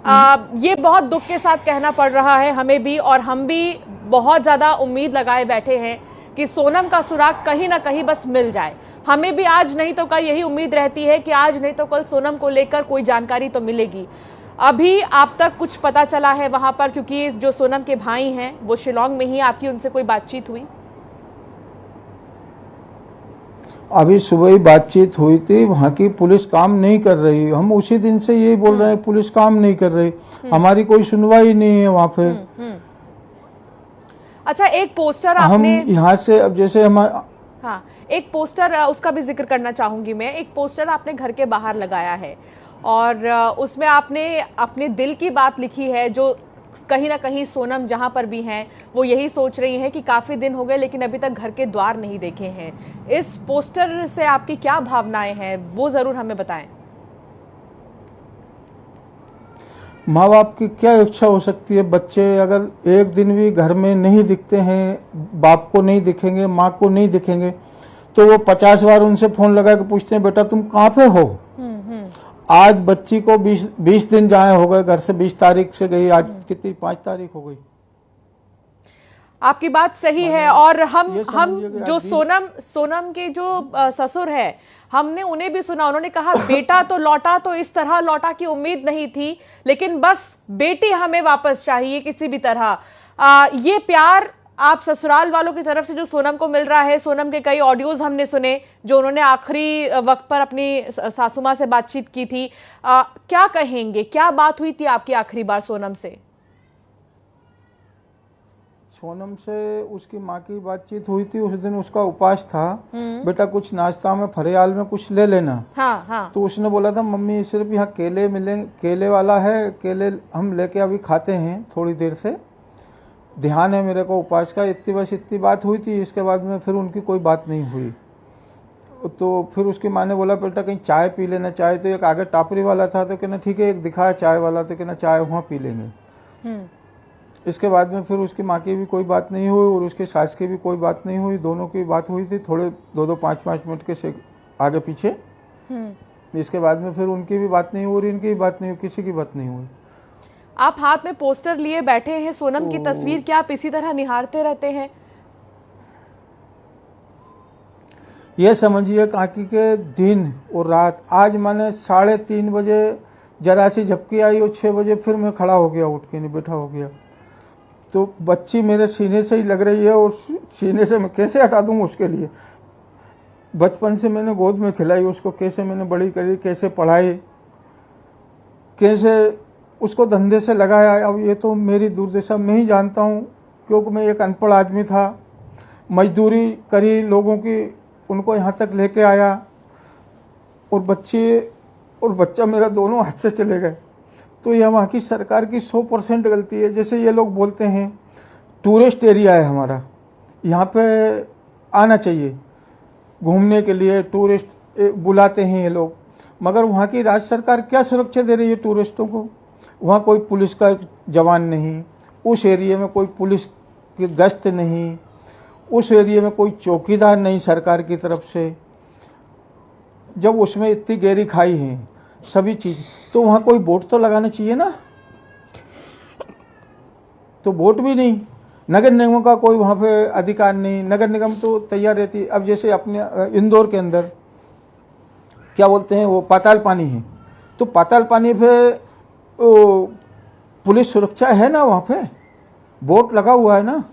ये बहुत दुख के साथ कहना पड़ रहा है हमें भी, और हम भी बहुत ज़्यादा उम्मीद लगाए बैठे हैं कि सोनम का सुराग कहीं ना कहीं बस मिल जाए। हमें भी आज नहीं तो कल यही उम्मीद रहती है कि आज नहीं तो कल सोनम को लेकर कोई जानकारी तो मिलेगी। अभी आप तक कुछ पता चला है वहां पर, क्योंकि जो सोनम के भाई हैं वो शिलोंग में ही, आपकी उनसे कोई बातचीत हुई? अभी सुबह ही बातचीत हुई थी, वहाँ की पुलिस काम नहीं कर रही। हम उसी दिन से यही बोल रहे हैं, पुलिस काम नहीं कर रही, हमारी कोई सुनवाई नहीं है वहाँ पे। अच्छा, एक पोस्टर आपने हम यहाँ से अब जैसे हम, हाँ, एक पोस्टर उसका भी जिक्र करना चाहूंगी मैं। एक पोस्टर आपने घर के बाहर लगाया है और उसमें आपने अपने दिल की बात लिखी है, जो कहीं ना कहीं सोनम जहां पर भी हैं वो यही सोच रही हैं कि काफी दिन हो गए लेकिन अभी तक घर के द्वार नहीं देखे हैं। इस पोस्टर से आपकी क्या भावनाएं हैं वो जरूर हमें बताएं। माँ बाप की क्या इच्छा हो सकती है? बच्चे अगर एक दिन भी घर में नहीं दिखते हैं, बाप को नहीं दिखेंगे, माँ को नहीं दिखेंगे, तो वो 50 बार उनसे फोन लगा के पूछते हैं बेटा तुम कहाँ पे हो। आज बच्ची को 20 दिन जाए हो गए घर से, 20 तारीख से गई, आज कितनी 5 तारीख हो गई। आपकी बात सही है। और हम जो सोनम के जो ससुर है, हमने उन्हें भी सुना, उन्होंने कहा बेटा तो लौटा, तो इस तरह लौटा की उम्मीद नहीं थी, लेकिन बस बेटी हमें वापस चाहिए किसी भी तरह। ये प्यार आप ससुराल वालों की तरफ से जो सोनम को मिल रहा है, सोनम के कई ऑडियोज हमने सुने जो उन्होंने आखिरी वक्त पर अपनी सासू माँ से बातचीत की थी, क्या कहेंगे, क्या बात हुई थी आपकी आखिरी बार सोनम से? सोनम से उसकी माँ की बातचीत हुई थी, उस दिन उसका उपवास था, बेटा कुछ नाश्ता में फरियाल में कुछ ले लेना। हाँ। तो उसने बोला था मम्मी सिर्फ यहाँ केले मिलेंगे, केले वाला है, केले हम लेके अभी खाते हैं थोड़ी देर से, ध्यान है मेरे को उपवास का। इतनी बात हुई थी। इसके बाद में फिर उनकी कोई बात नहीं हुई। तो फिर उसकी माँ ने बोला बेटा कहीं चाय पी लेना। चाय तो एक आगे टापरी वाला था, तो कहना ठीक है, एक दिखाया चाय वाला, तो कहना चाय वहाँ पी लेंगे। इसके बाद में फिर उसकी माँ की भी कोई बात नहीं हुई और उसके सास की भी कोई बात नहीं हुई। दोनों की बात हुई थी थोड़े 2-2, 5-5 मिनट के से आगे पीछे। इसके बाद में फिर उनकी भी बात नहीं हो रही, इनकी भी बात नहीं हुई, किसी की बात नहीं हुई। आप हाथ में पोस्टर लिए बैठे हैं, सोनम की तस्वीर, क्या आप इसी तरह निहारते रहते हैं? ये समझिए काकी के दिन और रात, आज मैंने 3:30 बजे जरा सी झपकी आई और 6 बजे फिर मैं खड़ा हो गया, उठ के नहीं बैठा हो गया। तो बच्ची मेरे सीने से ही लग रही है और सीने से मैं कैसे हटा दूँ उसके लिए। बचपन से मैंने गोद में खिलाई उसको, कैसे मैंने बड़ी करी, कैसे पढ़ाई, कैसे उसको धंधे से लगाया। अब ये तो मेरी दुर्दशा मैं ही जानता हूँ, क्योंकि मैं एक अनपढ़ आदमी था, मजदूरी करी लोगों की, उनको यहाँ तक लेके आया और बच्ची और बच्चा मेरा दोनों हाथ से चले गए। तो यह वहाँ की सरकार की 100% गलती है। जैसे ये लोग बोलते हैं टूरिस्ट एरिया है हमारा, यहाँ पे आना चाहिए घूमने के लिए, टूरिस्ट बुलाते हैं ये लोग, मगर वहाँ की राज्य सरकार क्या सुरक्षा दे रही है टूरिस्टों को? वहाँ कोई पुलिस का जवान नहीं, उस एरिया में कोई पुलिस की गश्त नहीं, उस एरिया में कोई चौकीदार नहीं सरकार की तरफ से। जब उसमें इतनी गहरी खाई है सभी चीज़, तो वहाँ कोई बोट तो लगाना चाहिए ना, तो बोट भी नहीं। नगर निगम का कोई वहाँ पे अधिकार नहीं, नगर निगम तो तैयार रहती। अब जैसे अपने इंदौर के अंदर क्या बोलते हैं वो पाताल पानी है, तो पाताल पानी पे पुलिस सुरक्षा है ना, वहाँ पे बोट लगा हुआ है ना।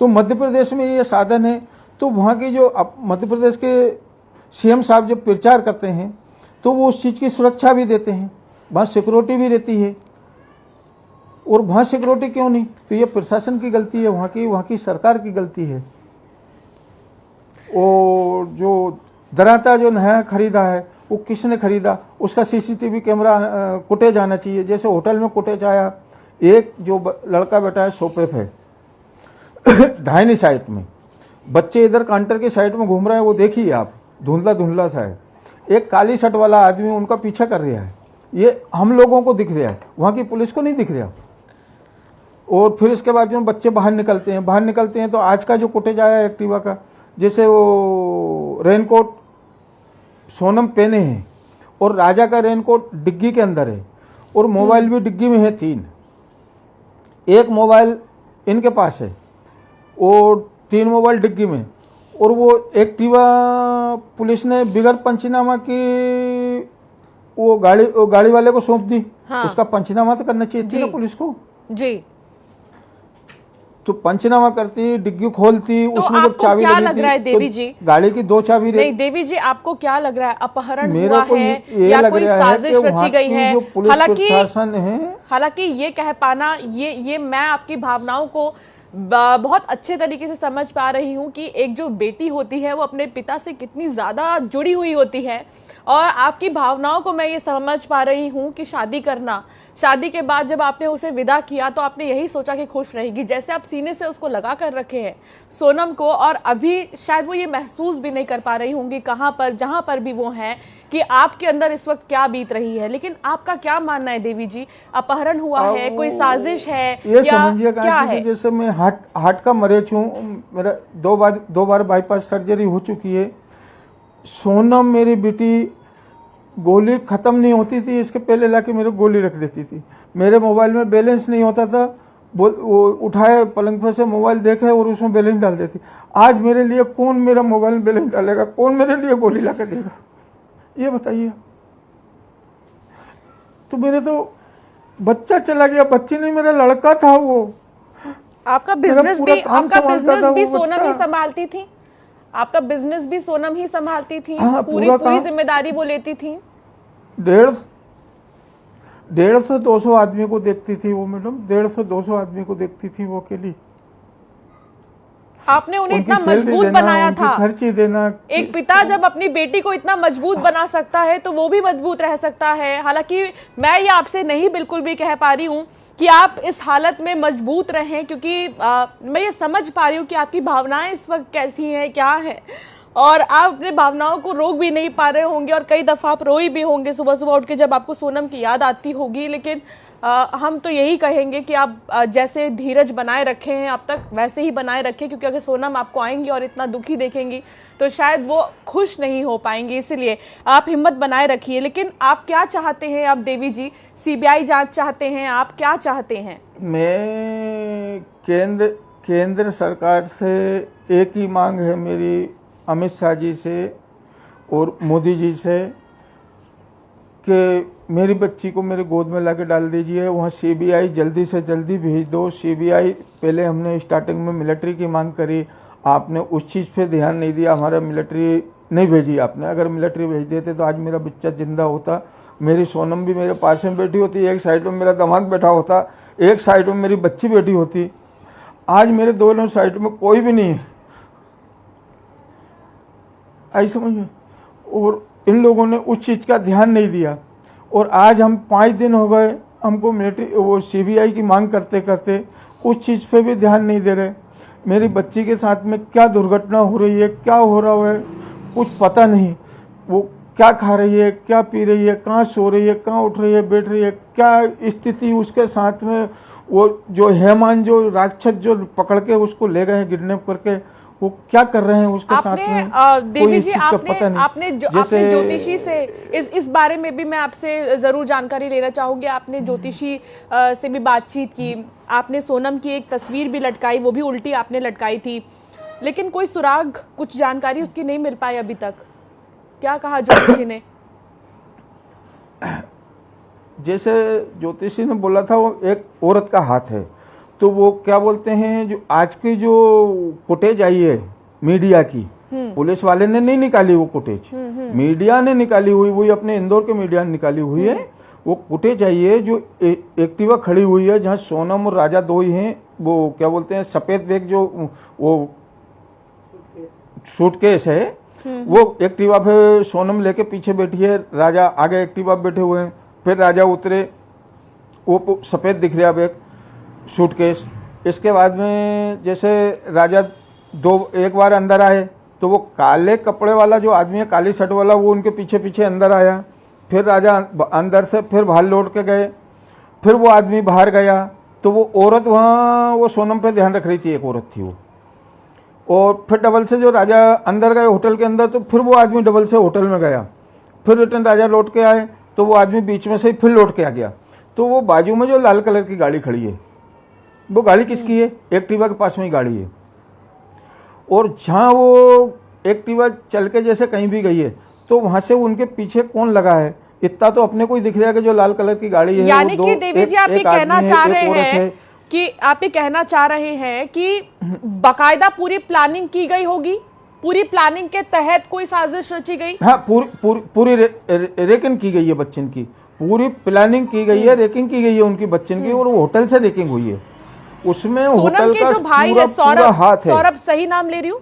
तो मध्य प्रदेश में ये साधन है, तो वहाँ की जो मध्य प्रदेश के सीएम साहब जब प्रचार करते हैं तो वो उस चीज़ की सुरक्षा भी देते हैं, वहाँ सिक्योरिटी भी रहती है। और वहाँ सिक्योरिटी क्यों नहीं? तो ये प्रशासन की गलती है, वहाँ की सरकार की गलती है। और जो दराता जो नया खरीदा है वो किसने खरीदा, उसका सीसीटीवी कैमरा फुटेज आना चाहिए। जैसे होटल में फुटेज आया, एक जो लड़का बैठा है सोफे पे दाहिनी साइड में, बच्चे इधर काउंटर के साइड में घूम रहे हैं, वो देखिए आप, धुंधला धुंधला सा है। एक काली शर्ट वाला आदमी उनका पीछा कर रहा है, ये हम लोगों को दिख रहा है, वहाँ की पुलिस को नहीं दिख रहा। और फिर इसके बाद जो बच्चे बाहर निकलते हैं तो आज का जो फुटेज आया एक्टिवा का, जैसे वो रेनकोट सोनम पहने हैं और राजा का रेनकोट डिग्गी के अंदर है, और मोबाइल भी डिग्गी में है 3। एक मोबाइल इनके पास है और 3 मोबाइल डिग्गी में। और वो एक्टिवा पुलिस ने बिगर पंचनामा की वो गाड़ी वाले को सौंप दी। हाँ। उसका पंचनामा तो करना चाहिए थी ना पुलिस को जी। तो पंचनामा करती, डिग्गी खोलती, तो उसमें जब चाबी क्या लगी लग थी, रहा है देवी तो जी, गाड़ी की 2 चाबी नहीं देवी जी, आपको क्या लग रहा है, अपहरण मेरे हुआ को है ये या लग कोई रहा है साजिश कि रची वहाँ गई की है? जो पुलिस प्रशासन है, हालांकि ये कह पाना, ये मैं आपकी भावनाओं को बहुत अच्छे तरीके से समझ पा रही हूँ कि एक जो बेटी होती है वो अपने पिता से कितनी ज्यादा जुड़ी हुई होती है, और आपकी भावनाओं को मैं ये समझ पा रही हूँ कि शादी के बाद जब आपने उसे विदा किया तो आपने यही सोचा कि खुश रहेगी, जैसे आप सीने से उसको लगा कर रखे हैं सोनम को, और अभी शायद वो ये महसूस भी नहीं कर पा रही होंगी कहाँ पर, जहाँ पर भी वो हैं, कि आपके अंदर इस वक्त क्या बीत रही है। लेकिन आपका क्या मानना है देवी जी, अपहरण हुआ है, कोई साजिश है ये या समझिए क्या है? जैसे मैं हार्ट का मरीज हूँ, मेरा 2 बार बाईपास सर्जरी हो चुकी है। सोनम मेरी बेटी गोली खत्म नहीं होती थी, इसके पहले लाके मेरे गोली रख देती थी। मेरे मोबाइल में बैलेंस नहीं होता था, वो उठाए पलंग पे से मोबाइल देखे और उसमें बैलेंस डाल देती। आज मेरे लिए कौन मेरा मोबाइल में बैलेंस डालेगा, कौन मेरे लिए गोली ला के देगा, ये बताइए। तो मेरे तो बच्चा चला गया, बच्ची नहीं मेरा लड़का था वो। आपका बिजनेस भी सोनम ही संभालती थी? आपका बिजनेस भी सोनम ही संभालती थी? हाँ, पूरी जिम्मेदारी वो लेती थी? 150-200 आदमी को देखती थी वो मैडम, 150-200 आदमी को देखती थी वो अकेली। आपने उन्हें इतना मजबूत बनाया था। खर्ची देना। एक पिता जब अपनी बेटी को इतना मजबूत बना सकता है तो वो भी मजबूत रह सकता है। हालांकि मैं ये आपसे नहीं बिल्कुल भी कह पा रही हूँ कि आप इस हालत में मजबूत रहें, क्योंकि मैं ये समझ पा रही हूँ कि आपकी भावनाएं इस वक्त कैसी हैं, क्या है, और आप अपने भावनाओं को रोक भी नहीं पा रहे होंगे, और कई दफा आप रोई भी होंगे सुबह सुबह उठ के जब आपको सोनम की याद आती होगी। लेकिन हम तो यही कहेंगे कि आप जैसे धीरज बनाए रखे हैं अब तक वैसे ही बनाए रखें, क्योंकि अगर सोनम आपको आएंगी और इतना दुखी देखेंगी तो शायद वो खुश नहीं हो पाएंगी, इसलिए आप हिम्मत बनाए रखिए। लेकिन आप क्या चाहते हैं अब देवी जी? सीबीआई जांच चाहते हैं? आप क्या चाहते हैं? मैं केंद्र सरकार से एक ही मांग है मेरी, अमित शाह जी से और मोदी जी से, कि मेरी बच्ची को मेरे गोद में लाके डाल दीजिए। वहाँ सीबीआई जल्दी से जल्दी भेज दो। सीबीआई पहले हमने स्टार्टिंग में मिलिट्री की मांग करी, आपने उस चीज़ पे ध्यान नहीं दिया, हमारा मिलिट्री नहीं भेजी आपने। अगर मिलिट्री भेज देते तो आज मेरा बच्चा जिंदा होता, मेरी सोनम भी मेरे पास में बैठी होती, एक साइड में मेरा दामाद बैठा होता, एक साइड में मेरी बच्ची बैठी होती। आज मेरे दोनों साइड में कोई भी नहीं है, आई समझ। और इन लोगों ने उस चीज़ का ध्यान नहीं दिया, और आज हम 5 दिन हो गए हमको मिलिट्री वो सीबीआई की मांग करते करते उस चीज़ पे भी ध्यान नहीं दे रहे। मेरी बच्ची के साथ में क्या दुर्घटना हो रही है, क्या हो रहा है, कुछ पता नहीं। वो क्या खा रही है, क्या पी रही है, कहाँ सो रही है, कहाँ उठ रही है, बैठ रही है, क्या स्थिति उसके साथ में। वो जो हेमान जो राक्षस जो पकड़ के उसको ले गए किडनैप करके, वो क्या कर रहे हैं उसके साथ में? देवी जी, आपने ज्योतिषी से इस बारे में भी मैं आपसे जरूर जानकारी लेना चाहूंगी। आपने ज्योतिषी से भी बातचीत की, आपने सोनम की एक तस्वीर भी लटकाई, वो भी उल्टी आपने लटकाई थी, लेकिन कोई सुराग, कुछ जानकारी उसकी नहीं मिल पाई अभी तक। क्या कहा ज्योतिषी ने? जैसे ज्योतिषी ने बोला था वो एक औरत का हाथ है, तो वो क्या बोलते हैं, जो आज की जो फुटेज आई है मीडिया की, पुलिस वाले ने नहीं निकाली वो फुटेज, मीडिया ने निकाली हुई, वही अपने इंदौर के मीडिया ने निकाली हुई है। वो फुटेज आई है जो एक्टिवा खड़ी हुई है, जहाँ सोनम और राजा दो ही हैं। वो क्या बोलते हैं, सफेद बैग जो वो सूटकेस है, वो एक्टिवा पे सोनम लेके पीछे बैठी है, राजा आगे एक्टिवा बैठे हुए हैं। फिर राजा उतरे, वो सफेद दिख रहा बैग सूटकेस। इसके बाद में जैसे राजा एक बार अंदर आए तो वो काले कपड़े वाला जो आदमी है, काली शर्ट वाला, वो उनके पीछे पीछे अंदर आया। फिर राजा अंदर से फिर बाहर लौट के गए, फिर वो आदमी बाहर गया, तो वो औरत वहाँ वो सोनम पे ध्यान रख रही थी, एक औरत थी वो। और फिर डबल से जो राजा अंदर गए होटल के अंदर, तो फिर वो आदमी डबल से होटल में गया। फिर रिटर्न राजा लौट के आए तो वो आदमी बीच में से फिर लौट के आ गया। तो वो बाजू में जो लाल कलर की गाड़ी खड़ी है, वो गाड़ी किसकी है? एक्टिवा के पास में ही गाड़ी है। और जहाँ वो एक्टिवा चल के जैसे कहीं भी गई है, तो वहां से उनके पीछे कौन लगा है इतना तो अपने को ही दिख रहा है कि जो लाल कलर की गाड़ी है। यानी कि देवी जी आप ये कहना चाह रहे हैं कि आप ये कहना चाह रहे हैं कि बाकायदा पूरी प्लानिंग की गई होगी, पूरी प्लानिंग के तहत कोई साजिश रची गई? हाँ, पूरी रेकिंग की गई है बच्चन की, पूरी प्लानिंग की गई है, रेकिंग की गई है उनकी बच्चन की, और वो होटल से रेकिंग हुई है। उसमें सोनम के जो भाई है सौरभ, सही नाम ले रही हूँ?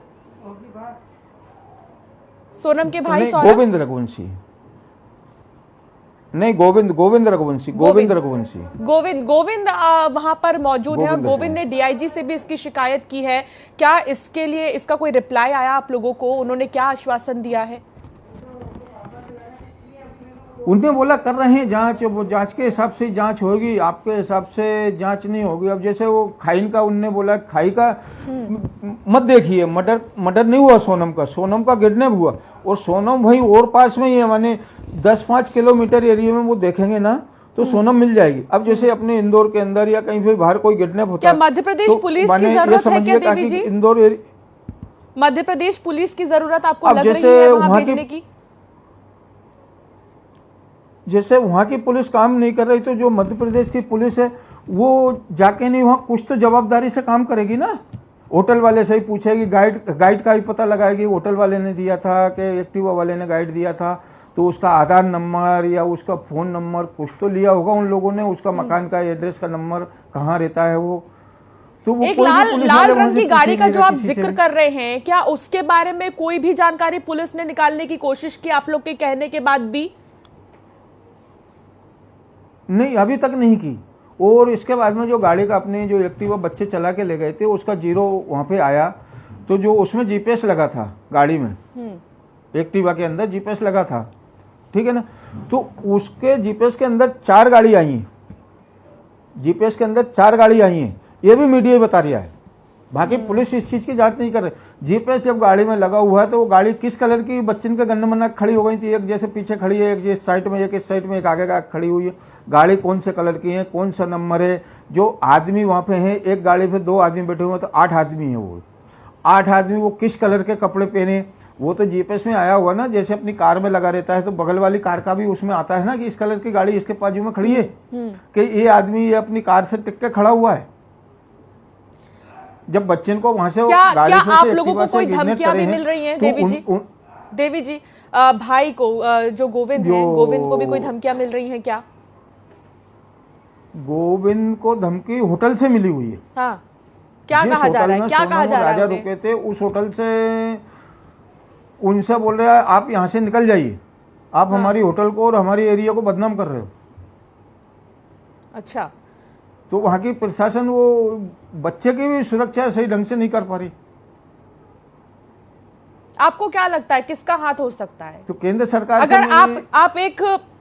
सोनम के भाई सौरभ? गोविंद रघुवंशी नहीं, गोविंद रघुवंशी। गोविंद वहां पर मौजूद है और गोविंद ने डीआईजी से भी इसकी शिकायत की है। क्या इसके लिए इसका कोई रिप्लाई आया आप लोगों को? उन्होंने क्या आश्वासन दिया है? उन्होंने बोला कर रहे हैं जांच, वो जांच के हिसाब से जांच होगी, आपके हिसाब से जांच नहीं होगी। अब जैसे वो खाइन का उनने बोला, खाई का मत देखिए, मर्डर नहीं हुआ सोनम का किडनैप हुआ, और सोनम भाई और पास में ही है, माने 10-5 किलोमीटर एरिया में वो देखेंगे ना तो सोनम मिल जाएगी। अब जैसे अपने इंदौर के अंदर या कहीं भी बाहर कोई किडनैप होता है, क्या मध्य प्रदेश पुलिस की जरूरत है क्या देवी जी? इंदौर मध्य प्रदेश पुलिस की जरूरत आपको लग रही है वहां भेजने की? जैसे वहाँ की पुलिस काम नहीं कर रही, तो जो मध्य प्रदेश की पुलिस है वो जाके नहीं, वहाँ कुछ तो जवाबदारी से काम करेगी ना। होटल वाले से ही पूछेगी, गाइड का ही पता लगाएगी, होटल वाले ने दिया था कि एक्टिवा वाले ने गाइड दिया था, तो उसका आधार नंबर या उसका फ़ोन नंबर कुछ तो लिया होगा उन लोगों ने, उसका मकान का एड्रेस का नंबर कहाँ रहता है वो। तो वो एक लाल रंग की गाड़ी का जो आप जिक्र कर रहे हैं, क्या उसके बारे में कोई भी जानकारी पुलिस ने निकालने की कोशिश की आप लोग के कहने के बाद भी? नहीं, अभी तक नहीं की। और इसके बाद में जो गाड़ी का अपने जो एक्टिवा बच्चे चला के ले गए थे, उसका जीरो वहाँ पे आया, तो जो उसमें जीपीएस लगा था गाड़ी में, एक्टिवा के अंदर जीपीएस लगा था, ठीक है ना। तो उसके जीपीएस के अंदर 4 गाड़ी आई हैं, जीपीएस के अंदर 4 गाड़ी आई हैं, ये भी मीडिया बता रहा है। बाकी पुलिस इस चीज़ की जांच नहीं कर रही। जीपीएस जब गाड़ी में लगा हुआ है तो वो गाड़ी किस कलर की बच्चन के गन्ने मन्ना खड़ी हो गई थी, एक जैसे पीछे खड़ी है, एक जिस साइड में, एक इस साइड में, एक आगे का खड़ी हुई है। गाड़ी कौन से कलर की है, कौन सा नंबर है, जो आदमी वहाँ पे हैं, एक गाड़ी पे 2 आदमी बैठे हुए हैं, तो 8 आदमी हैं। वो 8 आदमी वो किस कलर के कपड़े पहने, वो तो जीपीएस में आया हुआ ना, जैसे अपनी कार में लगा रहता है, तो बगल वाली कार का भी उसमें आता है ना कि इस कलर की गाड़ी इसके बाजू में खड़ी है, कि ये आदमी ये अपनी कार से टिक के खड़ा हुआ है। जब बच्चन को वहां से क्या आप लोगों को कोई धमकियां भी मिल रही हैं देवी जी? भाई को जो गोविंद है, गोविंद को भी कोई धमकियां मिल रही हैं क्या? गोविंद को धमकी होटल से मिली हुई है। हाँ, क्या कहा जा रहा है? क्या कहा जा रहा है? राजा रुके थे उस होटल से, उनसे बोल रहे हैं आप यहाँ से निकल जाइए, आप हमारी होटल को और हमारी एरिया को बदनाम कर रहे हो। अच्छा, तो वहाँ की प्रशासन वो बच्चे की भी सुरक्षा सही ढंग से नहीं कर पा रही। आपको क्या लगता है किसका हाथ हो सकता है? तो केंद्र सरकार, अगर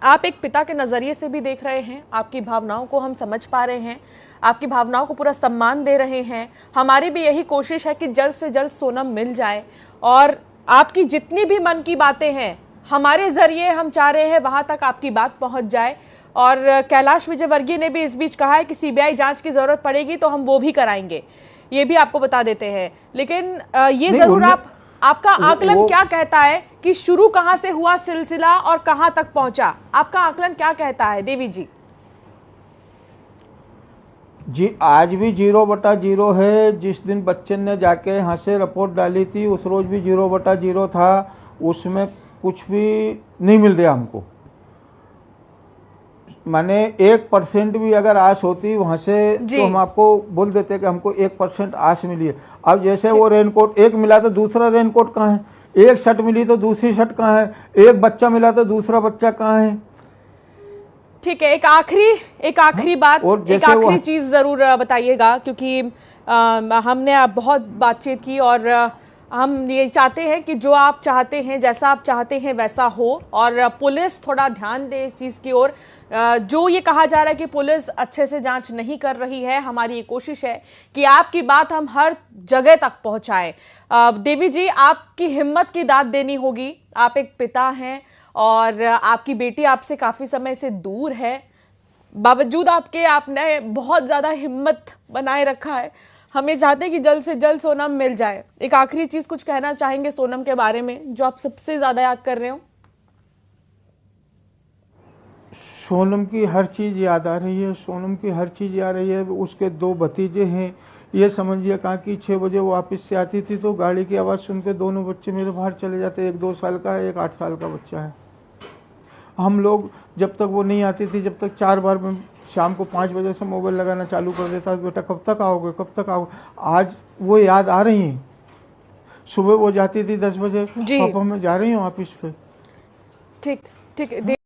आप एक पिता के नजरिए से भी देख रहे हैं, आपकी भावनाओं को हम समझ पा रहे हैं, आपकी भावनाओं को पूरा सम्मान दे रहे हैं। हमारी भी यही कोशिश है कि जल्द से जल्द सोनम मिल जाए, और आपकी जितनी भी मन की बातें हैं हमारे जरिए हम चाह रहे हैं वहां तक आपकी बात पहुंच जाए। और कैलाश विजयवर्गीय ने भी इस बीच कहा है कि सीबीआई जांच की जरूरत पड़ेगी तो हम वो भी कराएंगे, ये भी आपको बता देते हैं। लेकिन ये जरूर आपका आकलन क्या कहता है कि शुरू कहां से हुआ सिलसिला और कहां तक पहुंचा? आपका आकलन क्या कहता है देवी जी? जी, आज भी 0/0 है। जिस दिन बच्चन ने जाके यहाँ से रिपोर्ट डाली थी उस रोज भी 0/0 था, उसमें कुछ भी नहीं मिल रहा हमको। माने 1% भी अगर आस होती वहां से तो हम आपको बोल देते कि हमको 1% आस मिली है। अब जैसे वो रेनकोट एक मिला तो दूसरा रेनकोट कहाँ है, एक शर्ट मिली तो दूसरी शर्ट कहाँ है, एक बच्चा मिला तो दूसरा बच्चा कहाँ है। ठीक है, एक आखिरी बात, एक आखिरी चीज जरूर बताइएगा, क्योंकि हमने बहुत बातचीत की और हम ये चाहते हैं कि जो आप चाहते हैं, जैसा आप चाहते हैं वैसा हो, और पुलिस थोड़ा ध्यान दे इस चीज़ की ओर। जो ये कहा जा रहा है कि पुलिस अच्छे से जांच नहीं कर रही है, हमारी ये कोशिश है कि आपकी बात हम हर जगह तक पहुंचाएं। देवी जी, आपकी हिम्मत की दाद देनी होगी। आप एक पिता हैं और आपकी बेटी आपसे काफ़ी समय से दूर है। बावजूद आपके आपने बहुत ज्यादा हिम्मत बनाए रखा है। हमें चाहते हैं कि जल्द से जल्द सोनम मिल जाए। एक आखिरी चीज कुछ कहना चाहेंगे सोनम के बारे में जो आप सबसे ज्यादा याद कर रहे हो? सोनम की हर चीज़ याद आ रही है, सोनम की हर चीज़ याद आ रही है। उसके 2 भतीजे हैं, ये समझिए कहाँ कि 6 बजे वो वापस से आती थी तो गाड़ी की आवाज़ सुन के दोनों बच्चे मेरे बाहर चले जाते। एक 2 साल का है, एक 8 साल का बच्चा है। हम लोग जब तक वो नहीं आती थी, जब तक 4 बार मैं शाम को 5 बजे से मोबाइल लगाना चालू कर देता, बेटा कब तक आओगे, कब तक आओगे। आज वो याद आ रही हैं। सुबह वो जाती थी 10 बजे, पापा मैं जा रही हूँ ऑफिस पे। ठीक ठीक।